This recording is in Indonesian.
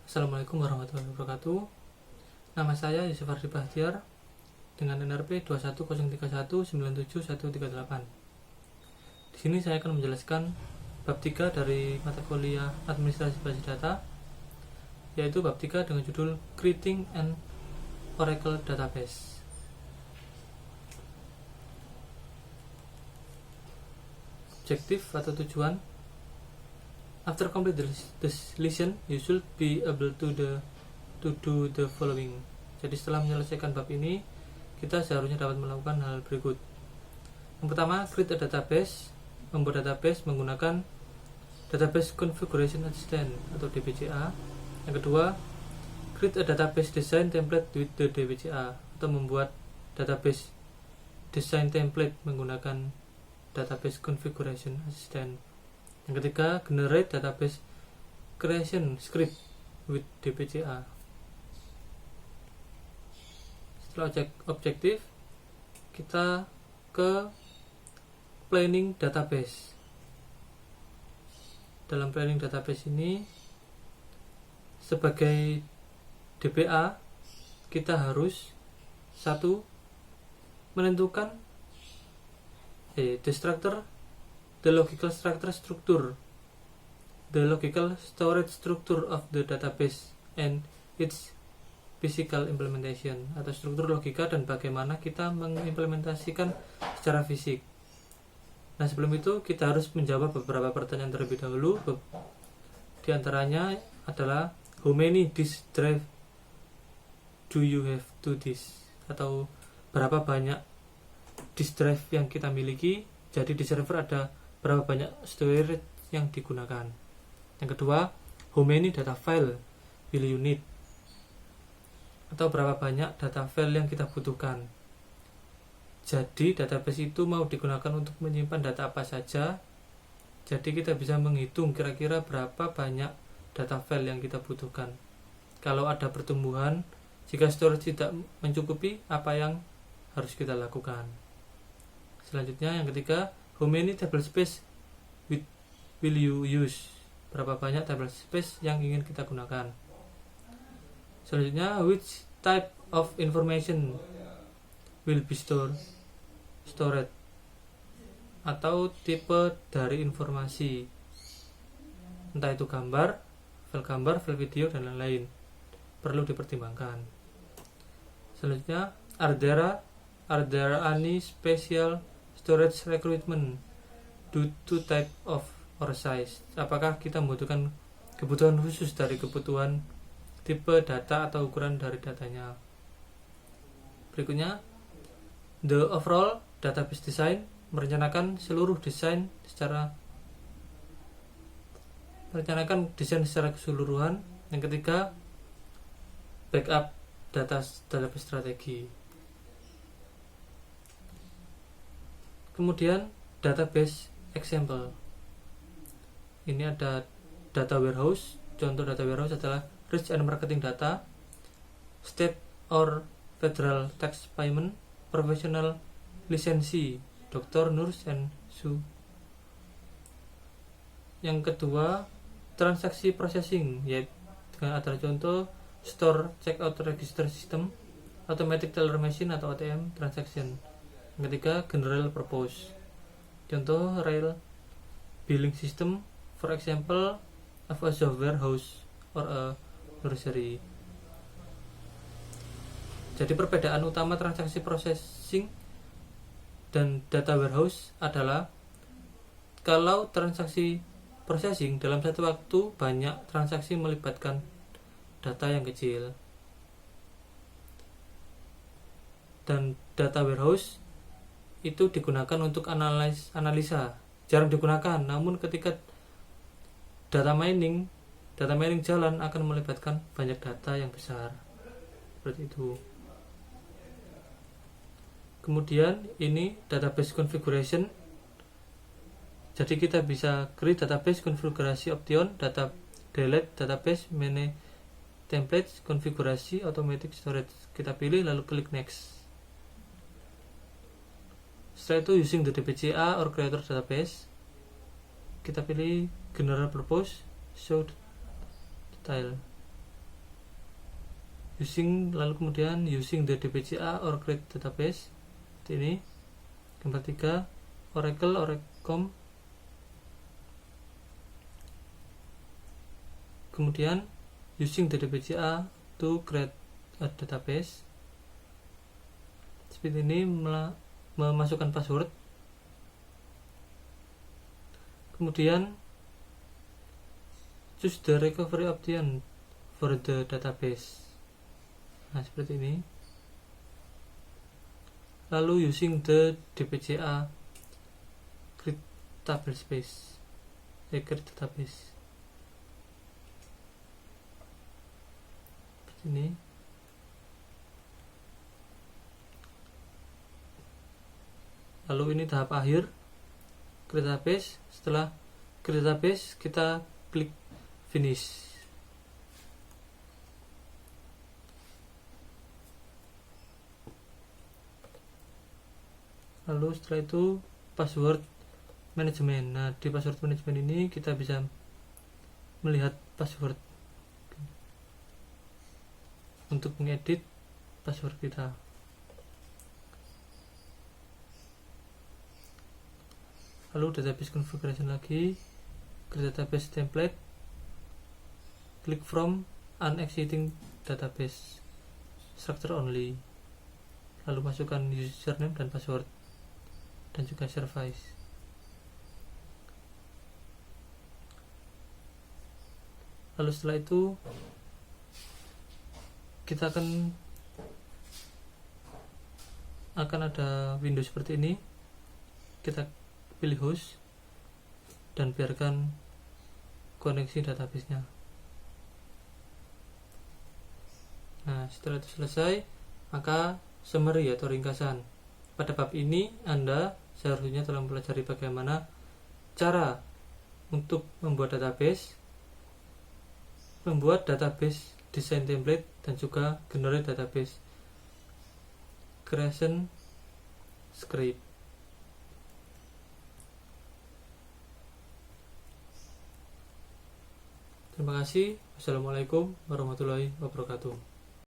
Assalamualaikum warahmatullahi wabarakatuh. Nama saya Yusuf Ardi Bahtiar dengan NRP 213197138. Di sini saya akan menjelaskan bab 3 dari mata kuliah Administrasi Basis Data, yaitu bab 3 dengan judul Creating an Oracle Database. Objektif atau tujuan: after complete this lesson, you should be able to do the following. Jadi setelah menyelesaikan bab ini, kita seharusnya dapat melakukan hal berikut. Yang pertama, create a database, membuat database menggunakan Database Configuration Assistant atau DBCA. Yang kedua, create a database design template with the DBCA atau membuat database design template menggunakan Database Configuration Assistant. Yang ketiga, generate database creation script with DBCA. Setelah objektif, kita ke planning database. Dalam planning database ini, sebagai DBA, kita harus satu, menentukan the structure, the logical storage structure of the database and its physical implementation, atau struktur logika dan bagaimana kita mengimplementasikan secara fisik. Nah, sebelum itu kita harus menjawab beberapa pertanyaan terlebih dahulu. Di antaranya adalah how many disk drive do you have to disk, atau berapa banyak disk drive yang kita miliki. Jadi di server ada berapa banyak storage yang digunakan. Yang kedua, how many data file will you need, atau berapa banyak data file yang kita butuhkan. Jadi database itu mau digunakan untuk menyimpan data apa saja. Jadi kita bisa menghitung kira-kira berapa banyak data file yang kita butuhkan. Kalau ada pertumbuhan, jika storage tidak mencukupi, apa yang harus kita lakukan. Selanjutnya yang ketiga, how many table space will you use, berapa banyak table space yang ingin kita gunakan. Selanjutnya, which type of information will be stored, atau tipe dari informasi, entah itu gambar, file video, dan lain-lain, perlu dipertimbangkan. Selanjutnya, are there any special storage requirement due to type of or size, apakah kita membutuhkan kebutuhan khusus dari kebutuhan tipe data atau ukuran dari datanya. Berikutnya, the overall database design, merencanakan desain secara keseluruhan. Yang ketiga, backup database strategi. Kemudian database example. Ini ada data warehouse. Contoh data warehouse adalah rich and marketing data, state or federal tax payment, professional lisensi, dokter, nurse, and so. Yang kedua, transaksi processing, yaitu dengan adalah contoh store checkout register system, automatic teller machine atau ATM transaction. Yang ketiga, general purpose, contoh rail billing system, for example of a software house or a nursery. Jadi perbedaan utama transaksi processing dan data warehouse adalah kalau transaksi processing dalam satu waktu banyak transaksi melibatkan data yang kecil, dan data warehouse itu digunakan untuk analisa, jarang digunakan. Namun ketika data mining jalan akan melibatkan banyak data yang besar, seperti itu. Kemudian ini database configuration. Jadi kita bisa create database konfigurasi option, data delete database, manage templates, konfigurasi automatic storage. Kita pilih lalu klik next. Setelah itu using the DBCA or creator database, kita pilih general purpose, show detail. lalu kemudian using the DBCA or create database, seperti ini. Yang ketiga, Oracle, Orecom. Kemudian using the DBCA to create a database, seperti ini, memasukkan password. Kemudian choose the recovery option for the database. Nah, seperti ini. Lalu using the DBCA create database, seperti ini. Lalu ini tahap akhir, create database. Setelah create database, kita klik finish. Lalu setelah itu password management. Nah, di password management ini kita bisa melihat password untuk mengedit password kita. Lalu database configuration lagi, create database template, click from unexisting database structure only, lalu masukkan username dan password dan juga service. Lalu setelah itu kita akan ada window seperti ini. Kita pilih host dan biarkan koneksi database-nya. Nah, setelah itu selesai, maka summary atau ringkasan. Pada bab ini Anda seharusnya telah mempelajari bagaimana cara untuk membuat database design template, dan juga generate database creation script. Terima kasih. Wassalamualaikum warahmatullahi wabarakatuh.